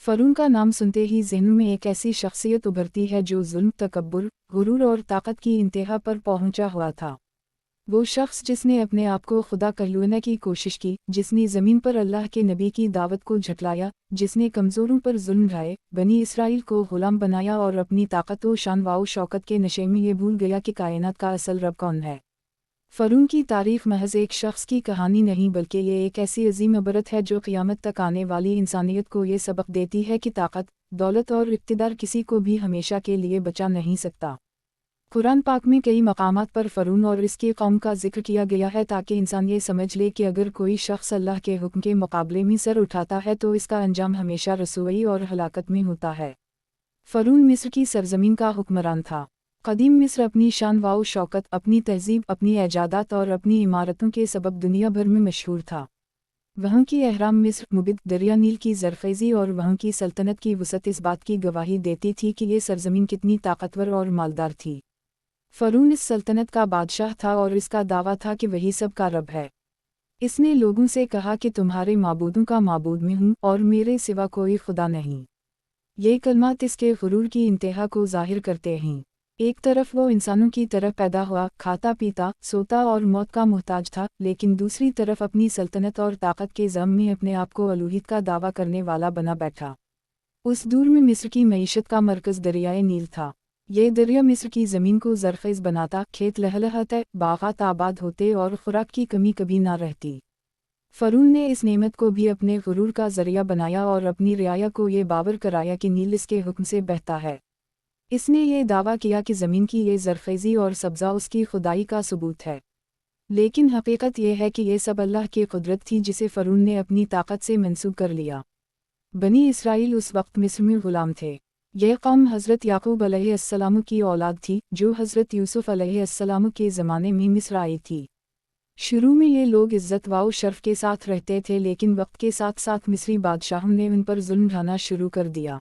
फ़रून का नाम सुनते ही ज़हन में एक ऐसी शख्सियत उभरती है जो जुल्म, तकब्बुर, गुरूर और ताकत की इंतहा पर पहुंचा हुआ था। वो शख्स जिसने अपने आप को खुदा कहलवाने की कोशिश की, जिसने ज़मीन पर अल्लाह के नबी की दावत को झटलाया, जिसने कमज़ोरों पर जुल्म ढाए, बनी इसराइल को गुलाम बनाया और अपनी ताकत व शान व शौकत के नशे में ये भूल गया कि कायनात का असल रब कौन है। फ़रून की तारीख़ महज एक शख्स की कहानी नहीं बल्कि ये एक ऐसी अजीम इबरत है जो क़यामत तक आने वाली इंसानियत को ये सबक देती है कि ताकत, दौलत और इक़्तिदार किसी को भी हमेशा के लिए बचा नहीं सकता। कुरान पाक में कई मकामात पर फ़रून और इसकी कौम का जिक्र किया गया है ताकि इंसान ये समझ ले कि अगर कोई शख्स अल्लाह के हुक्म के मुकाबले में सर उठाता है तो इसका अंजाम हमेशा रसवाई और हलाकत में होता है। फ़रून मिस्र की सरजमीन का हुक्मरान था। कदीम मिस्र अपनी शान व शौकत, अपनी तहजीब, अपनी एजादात और अपनी इमारतों के सबब दुनिया भर में मशहूर था। वहाँ की अहराम मिस्र, मुबिद, दरिया नील की ज़रख़ेज़ी और वहाँ की सल्तनत की वसअत इस बात की गवाही देती थी कि ये सरजमीन कितनी ताकतवर और मालदार थी। फ़रून इस सल्तनत का बादशाह था और इसका दावा था कि वही सब का रब है। इसने लोगों से कहा कि तुम्हारे माबूदों का माबूद मैं हूँ और मेरे सिवा कोई खुदा नहीं। ये कलमात इसके गुरूर की इंतहा को ज़ाहिर करते हैं। एक तरफ वो इंसानों की तरह पैदा हुआ, खाता पीता, सोता और मौत का मोहताज था, लेकिन दूसरी तरफ अपनी सल्तनत और ताकत के ज़म में अपने आप को अलूहियत का दावा करने वाला बना बैठा। उस दूर में मिस्र की मईशत का मरकज़ दरियाए नील था। ये दरिया मिस्र की ज़मीन को ज़रख़ेज़ बनाता, खेत लहलहाते, बाग़ात आबाद होते और खुराक की कमी कभी ना रहती। फ़रून ने इस नेमत को भी अपने गुरूर का ज़रिया बनाया और अपनी रियाया को ये बावर कराया कि नील इसके हुक्म से बहता है। इसने ये दावा किया कि ज़मीन की ये ज़रख़ेज़ी और सब्ज़ा उसकी खुदाई का सबूत है। लेकिन हकीकत ये है कि ये सब अल्लाह की कुदरत थी जिसे फ़रून ने अपनी ताकत से मंसूब कर लिया। बनी इसराइल उस वक्त मिस्र में ग़ुलाम थे। यह कौम हज़रत याक़ूब अलैहिस्सलाम की औलाद थी जो हज़रत यूसुफ़ अलैहिस्सलाम के ज़माने में मिस्र आई थी। शुरू में ये लोग इज़्ज़त व शर्फ़ के साथ रहते थे लेकिन वक्त के साथ साथ मिस्री बादशाहों ने उन पर जुल्म ढाना शुरू कर दिया।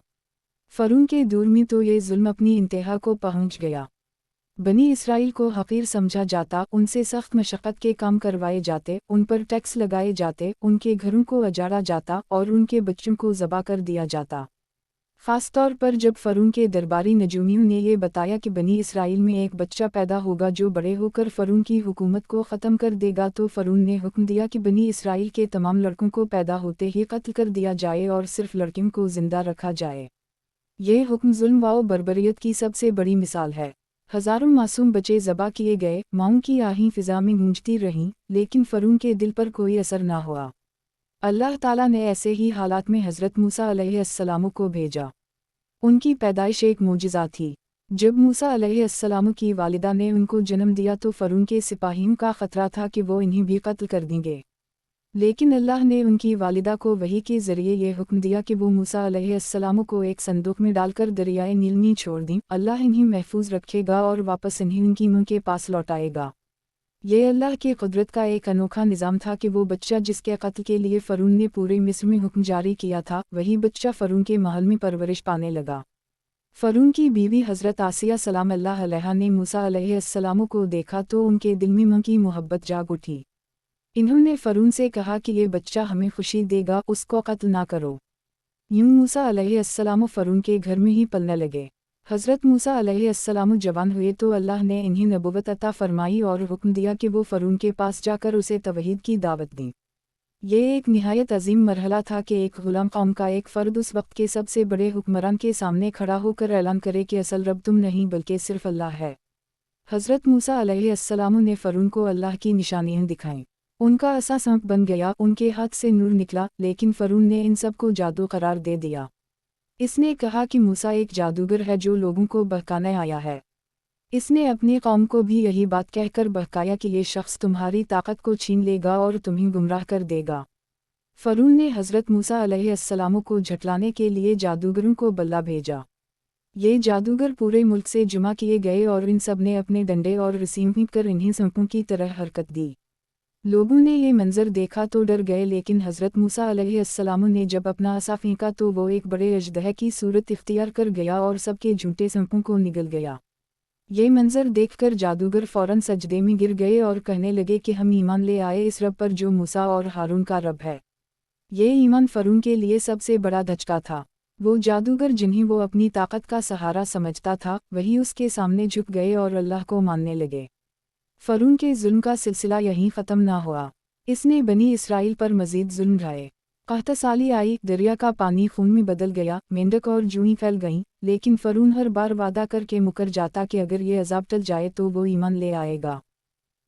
फ़रून के दौर में तो ये जुल्म अपनी इंतहा को पहुंच गया। बनी इसराइल को हक़ीर समझा जाता, उनसे सख्त मशक्क़त के काम करवाए जाते, उन पर टैक्स लगाए जाते, उनके घरों को अजाड़ा जाता और उनके बच्चों को ज़बा कर दिया जाता। ख़ास तौर पर जब फ़रून के दरबारी नजूमियों ने ये बताया कि बनी इसराइल में एक बच्चा पैदा होगा जो बड़े होकर फ़रून की हुकूमत को ख़त्म कर देगा, तो फ़रून ने हुक्म दिया कि बनी इसराइल के तमाम लड़कों को पैदा होते ही कत्ल कर दिया जाए और सिर्फ लड़कियों को ज़िंदा रखा जाए। ये हुक्म जुल्म व बर्बरियत की सबसे बड़ी मिसाल है। हज़ारों मासूम बच्चे ज़बा किए गए, माँओं की आहें फ़िज़ा में गूंजती रहीं, लेकिन फ़रून के दिल पर कोई असर ना हुआ। अल्लाह ताला ने ऐसे ही हालात में हज़रत मूसा अलैहिस्सलाम को भेजा। उनकी पैदाइश एक मोजिज़ा थी। जब मूसा अलैहिस्सलाम की वालिदा ने उनको जन्म दिया तो फ़रून के सिपाहियों का ख़तरा था कि वो इन्हें भी कत्ल कर देंगे। लेकिन अल्लाह ने उनकी वालिदा को वही के ज़रिए ये हुक्म दिया कि वो मूसा अलैहिस्सलाम को एक संदूक में डालकर दरियाए नील में छोड़ दें। अल्लाह इन्हें महफूज रखेगा और वापस इन्हें उनकी मुँह के पास लौटाएगा। ये अल्लाह की कुदरत का एक अनोखा निज़ाम था कि वो बच्चा जिसके कत्ल के लिए फ़रून ने पूरे मिस्र में हुक्म जारी किया था, वही बच्चा फ़रून के महल में परवरिश पाने लगा। फ़रून की बीवी हज़रत आसिया सलाम अल्लाह अलैहा ने मूसा अलैहिस्सलाम को देखा तो उनके दिल में माँ की मोहब्बत जाग उठी। इन्होंने फ़रून से कहा कि ये बच्चा हमें खुशी देगा, उसको कत्ल ना करो। यूं मूसा अलैहिस्सलाम फ़रून के घर में ही पलने लगे। हज़रत मूसा अलैहिस्सलाम जवान हुए तो अल्लाह ने इन्हें नबुवत अता फ़रमाई और हुक्म दिया कि वो फ़रून के पास जाकर उसे तौहीद की दावत दें। ये एक निहायत अजीम मरहला था कि एक ग़ुलाम कौम का एक फ़र्द उस वक्त के सबसे बड़े हुक्मरान के सामने खड़ा होकर ऐलान करे कि असल रब तुम नहीं बल्कि सिर्फ़ अल्लाह है। हज़रत मूसा अलैहिस्सलाम ने फ़रून को अल्लाह की निशानियाँ दिखाईं। उनका असा सांप बन गया, उनके हाथ से नूर निकला, लेकिन फ़रून ने इन सब को जादू करार दे दिया। इसने कहा कि मूसा एक जादूगर है जो लोगों को बहकाने आया है। इसने अपनी कौम को भी यही बात कहकर बहकाया कि ये शख्स तुम्हारी ताकत को छीन लेगा और तुम्हें गुमराह कर देगा। फ़रून ने हज़रत मूसा अलैहिस्सलाम को झटलाने के लिए जादूगरों को बल्ला भेजा। ये जादूगर पूरे मुल्क से जमा किए गए और इन सब ने अपने डंडे और रस्सियाँ फेंक कर इन्हें सांपों की तरह हरकत दी। लोगों ने ये मंजर देखा तो डर गए, लेकिन हज़रत मूसा अलैहिस्सलाम ने जब अपना असा फेंका तो वो एक बड़े अजदह की सूरत इख्तियार कर गया और सबके झूठे सांपों को निगल गया। ये मंजर देखकर जादूगर फ़ौरन सजदे में गिर गए और कहने लगे कि हम ईमान ले आए इस रब पर जो मूसा और हारून का रब है। ये ईमान फ़रून के लिए सबसे बड़ा धचका था। वो जादूगर जिन्हें वो अपनी ताकत का सहारा समझता था वही उसके सामने झुक गए और अल्लाह को मानने लगे। फ़िरौन के जुल्म का सिलसिला यहीं ख़त्म ना हुआ। इसने बनी इसराइल पर मज़ीद जुल्म ढाए। कहत साली आई, दरिया का पानी खून में बदल गया, मेंढक और जूई फैल गईं, लेकिन फ़िरौन हर बार वादा करके मुकर जाता कि अगर ये अजाब टल जाए तो वो ईमान ले आएगा।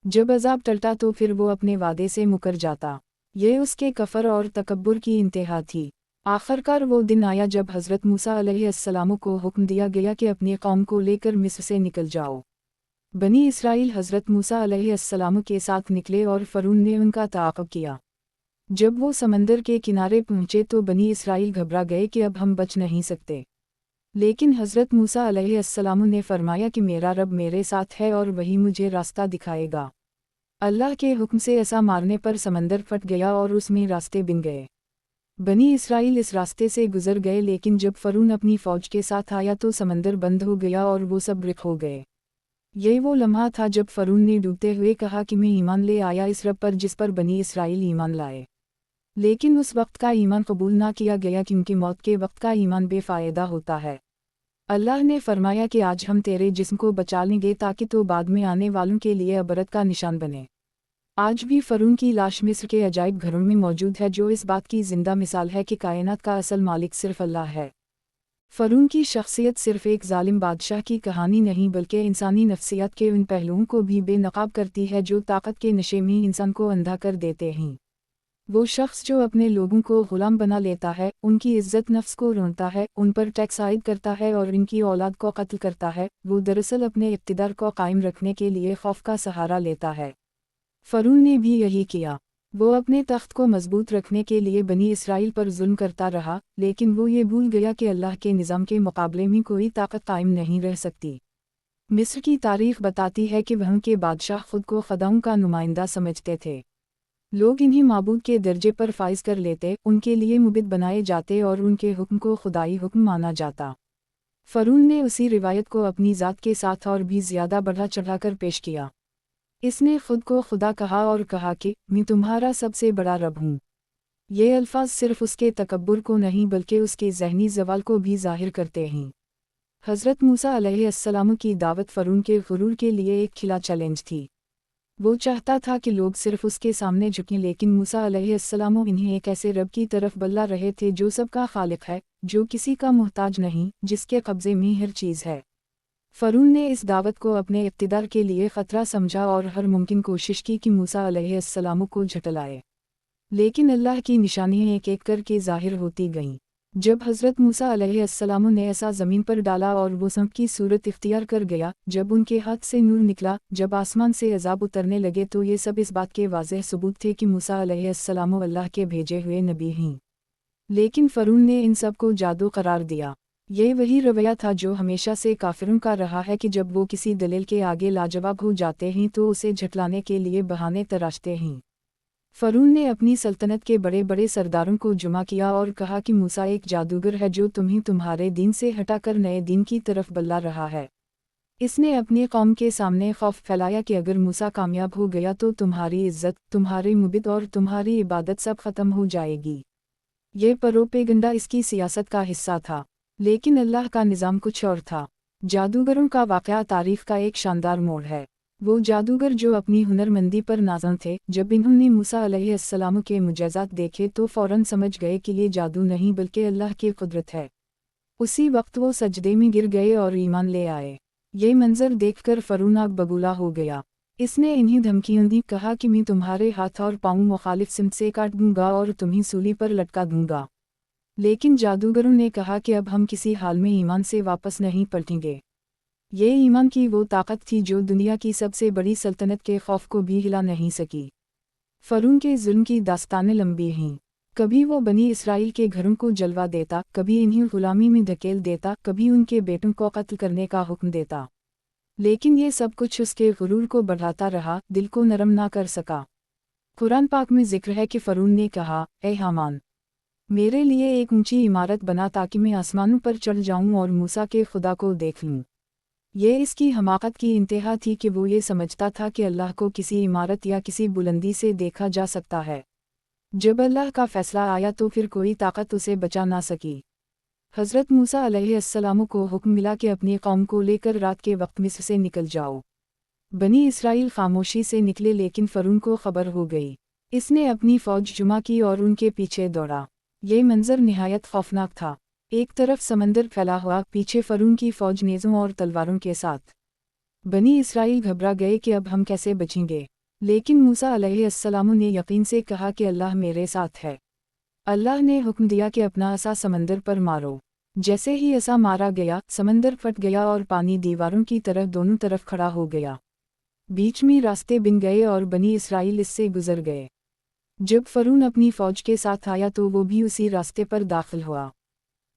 जब अजाब टलता तो फिर वो अपने वादे से मुकर जाता। ये उसके कफ़र और तकब्बुर की इंतहा थी। आखिरकार वो दिन आया जब हज़रत मूसा अलैहिस्सलाम को हुक्म दिया गया कि अपनी कौम को लेकर मिस्र से निकल जाओ। बनी इसराइल हज़रत मूसा अलैहिस्सलाम के साथ निकले और फ़िरौन ने उनका ताक़ब किया। जब वो समंदर के किनारे पहुँचे तो बनी इसराइल घबरा गए कि अब हम बच नहीं सकते। लेकिन हज़रत मूसा अलैहिस्सलाम ने फरमाया कि मेरा रब मेरे साथ है और वही मुझे रास्ता दिखाएगा। अल्लाह के हुक्म से ऐसा मारने पर समंदर फट गया और उसमें रास्ते बिन गए। बनी इसराइल इस रास्ते से गुजर गए, लेकिन जब फ़िरौन अपनी फ़ौज के साथ आया तो समंदर बंद हो गया और वो सब रिख हो गए। ये वो लम्हा था जब फ़िरौन ने डूबते हुए कहा कि मैं ईमान ले आया इस रब पर जिस पर बनी इसराइल ईमान लाए। लेकिन उस वक्त का ईमान कबूल ना किया गया क्योंकि मौत के वक्त का ईमान बेफ़ायदा होता है। अल्लाह ने फरमाया कि आज हम तेरे जिस्म को बचा लेंगे ताकि तो बाद में आने वालों के लिए अबरत का निशान बने। आज भी फ़िरौन की लाश मिस्र के अजायब घरों में मौजूद है, जो इस बात की जिंदा मिसाल है कि कायनात का असल मालिक सिर्फ अल्लाह है। फ़िरौन की शख्सियत सिर्फ एक जालिम बादशाह की कहानी नहीं बल्कि इंसानी नफ्सियात के उन पहलुओं को भी बेनकाब करती है जो ताकत के नशे में इंसान को अंधा कर देते हैं। वो शख्स जो अपने लोगों को गुलाम बना लेता है, उनकी इज्जत नफ्स को रोनता है, उन पर टैक्स आयद करता है और इनकी औलाद को कत्ल करता है, वो दरअसल अपने इक़्तिदार को कायम रखने के लिए खौफ का सहारा लेता है। फ़िरौन ने भी यही किया। वो अपने तख्त को मजबूत रखने के लिए बनी इसराइल पर जुल्म करता रहा, लेकिन वो ये भूल गया कि अल्लाह के निज़ाम के मुकाबले में कोई ताकत कायम नहीं रह सकती। मिस्र की तारीख़ बताती है कि वहाँ के बादशाह खुद को खुदाओं का नुमाइंदा समझते थे। लोग इन्हें माबूद के दर्जे पर फाइज कर लेते, उनके लिए मुबिद बनाए जाते और उनके हुक्म को खुदाई हुक्म माना जाता। फ़िरौन ने उसी रिवायत को अपनी ज़ात के साथ और भी ज़्यादा बढ़ा चढ़ाकर पेश किया। इसने खुद को खुदा कहा और कहा कि मैं तुम्हारा सबसे बड़ा रब हूँ। ये अल्फाज सिर्फ उसके तकब्बुर को नहीं बल्कि उसके ज़हनी ज़वाल को भी ज़ाहिर करते हैं। हज़रत मूसा अलैहिस्सलाम की दावत फ़िरौन के गुरूर के लिए एक खिला चैलेंज थी। वो चाहता था कि लोग सिर्फ उसके सामने झुकें, लेकिन मूसा अलैहिस्सलाम इन्हें एक ऐसे रब की तरफ बुला रहे थे जो सबका खालिक है, जो किसी का मोहताज नहीं, जिसके कब्ज़े में हर चीज़ है। फ़िरौन ने इस दावत को अपने इक़्तिदार के लिए ख़तरा समझा और हर मुमकिन कोशिश की कि मूसा अलैहिस्सलाम को झुठलाए। लेकिन अल्लाह की निशानियाँ एक एक करके ज़ाहिर होती गईं। जब हज़रत मूसा अलैहिस्सलाम ने ऐसा ज़मीन पर डाला और वो सांप की सूरत इख्तियार कर गया, जब उनके हाथ से नूर निकला, जब आसमान से अज़ाब उतरने लगे, तो ये सब इस बात के वाज़ेह सबूत थे कि मूसा अलैहिस्सलाम अल्लाह के भेजे हुए नबी हैं। लेकिन फ़िरौन ने इन सब को जादू करार दिया। ये वही रवैया था जो हमेशा से काफिरों का रहा है कि जब वो किसी दलील के आगे लाजवाब हो जाते हैं तो उसे झटलाने के लिए बहाने तराशते हैं। फ़िरौन ने अपनी सल्तनत के बड़े बड़े सरदारों को जुमा किया और कहा कि मूसा एक जादूगर है जो तुम्हें तुम्हारे दीन से हटाकर नए दीन की तरफ बुला रहा है। इसने अपनी कौम के सामने खौफ फैलाया कि अगर मूसा कामयाब हो गया तो तुम्हारी इज्जत, तुम्हारे मुबिद और तुम्हारी इबादत सब ख़त्म हो जाएगी। ये प्रोपेगंडा इसकी सियासत का हिस्सा था। लेकिन अल्लाह का निज़ाम कुछ और था। जादूगरों का वाक़या तारीख़ का एक शानदार मोड़ है। वो जादूगर जो अपनी हुनरमंदी पर नाज़न थे, जब इन्होंने मूसा अलैहिस्सलाम के मुजज़ात देखे तो फ़ौरन समझ गए कि ये जादू नहीं बल्कि अल्लाह की कुदरत है। उसी वक्त वो सजदे में गिर गए और ईमान ले आए। ये मंज़र देखकर फ़िरौन आग बबूला हो गया। इसने इन्हें धमकियाँ दी, कहा कि मैं तुम्हारे हाथ और पाँव मुखालिफ सिमत से काट दूँगा और तुम्हें सूली पर लटका दूँगा। लेकिन जादूगरों ने कहा कि अब हम किसी हाल में ईमान से वापस नहीं पलटेंगे। ये ईमान की वो ताकत थी जो दुनिया की सबसे बड़ी सल्तनत के खौफ को भी हिला नहीं सकी। फ़िरौन के जुल्म की दास्तानें लंबी हैं। कभी वो बनी इसराइल के घरों को जलवा देता, कभी इन्हें गुलामी में धकेल देता, कभी उनके बेटों को कत्ल करने का हुक्म देता। लेकिन ये सब कुछ उसके गुरूर को बढ़ाता रहा, दिल को नरम ना कर सका। कुरान पाक में जिक्र है कि फ़िरौन ने कहा, ए हामान, मेरे लिए एक ऊंची इमारत बना ताकि मैं आसमानों पर चढ़ जाऊं और मूसा के खुदा को देख लूं। ये इसकी हमाकत की इंतहा थी कि वो ये समझता था कि अल्लाह को किसी इमारत या किसी बुलंदी से देखा जा सकता है। जब अल्लाह का फैसला आया तो फिर कोई ताकत उसे बचा ना सकी। حضرت موسیٰ علیہ السلام کو حکم ملا کہ اپنی قوم کو لے کر رات کے وقت مصر سے نکل جاؤ۔ بنی اسرائیل خاموشی سے نکلے لیکن فرعون کو خبر ہو گئی۔ اس نے اپنی فوج جمع کی اور ان کے پیچھے دوڑا۔ یہ منظر نہایت خوفناک تھا۔ ایک طرف سمندر پھیلا ہوا، پیچھے فرعون کی فوج نیزوں اور تلواروں کے ساتھ۔ بنی اسرائیل گھبرا گئے کہ اب ہم کیسے بچیں گے، لیکن موسیٰ علیہ السلام نے یقین سے کہا کہ اللہ میرے ساتھ ہے۔ اللہ نے حکم دیا کہ اپنا عصا سمندر پر مارو۔ جیسے ہی عصا مارا گیا، سمندر پھٹ گیا اور پانی دیواروں کی طرح دونوں طرف کھڑا ہو گیا۔ بیچ میں راستے بن گئے اور بنی اسرائیل اس سے گزر گئے۔ جب فرعون اپنی فوج کے ساتھ آیا تو وہ بھی اسی راستے پر داخل ہوا،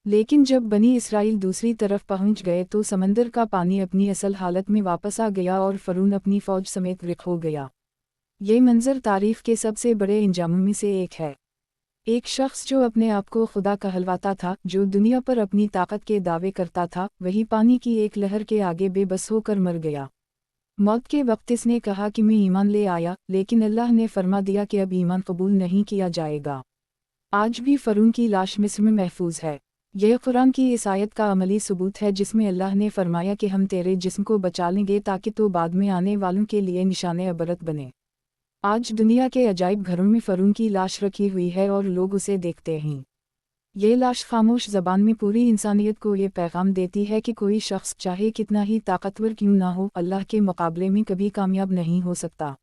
لیکن جب بنی اسرائیل دوسری طرف پہنچ گئے تو سمندر کا پانی اپنی اصل حالت میں واپس آ گیا اور فرعون اپنی فوج سمیت غرق ہو گیا۔ یہ منظر تاریخ کے سب سے بڑے انجاموں میں سے ایک ہے۔ ایک شخص جو اپنے آپ کو خدا کہلواتا تھا، جو دنیا پر اپنی طاقت کے دعوے کرتا تھا، وہی پانی کی ایک لہر کے آگے بے بس ہو کر مر گیا۔ موت کے وقت اس نے کہا کہ میں ایمان لے آیا، لیکن اللہ نے فرما دیا کہ اب ایمان قبول نہیں کیا جائے گا۔ آج بھی فرعون کی لاش مصر میں محفوظ ہے۔ یہ قرآن کی اس آیت کا عملی ثبوت ہے جس میں اللہ نے فرمایا کہ ہم تیرے جسم کو بچا لیں گے تاکہ تو بعد میں آنے والوں کے لیے نشان عبرت بنے۔ آج دنیا کے عجائب گھروں میں فرعون کی لاش رکھی ہوئی ہے اور لوگ اسے دیکھتے ہیں۔ یہ لاش خاموش زبان میں پوری انسانیت کو یہ پیغام دیتی ہے کہ کوئی شخص چاہے کتنا ہی طاقتور کیوں نہ ہو، اللہ کے مقابلے میں کبھی کامیاب نہیں ہو سکتا۔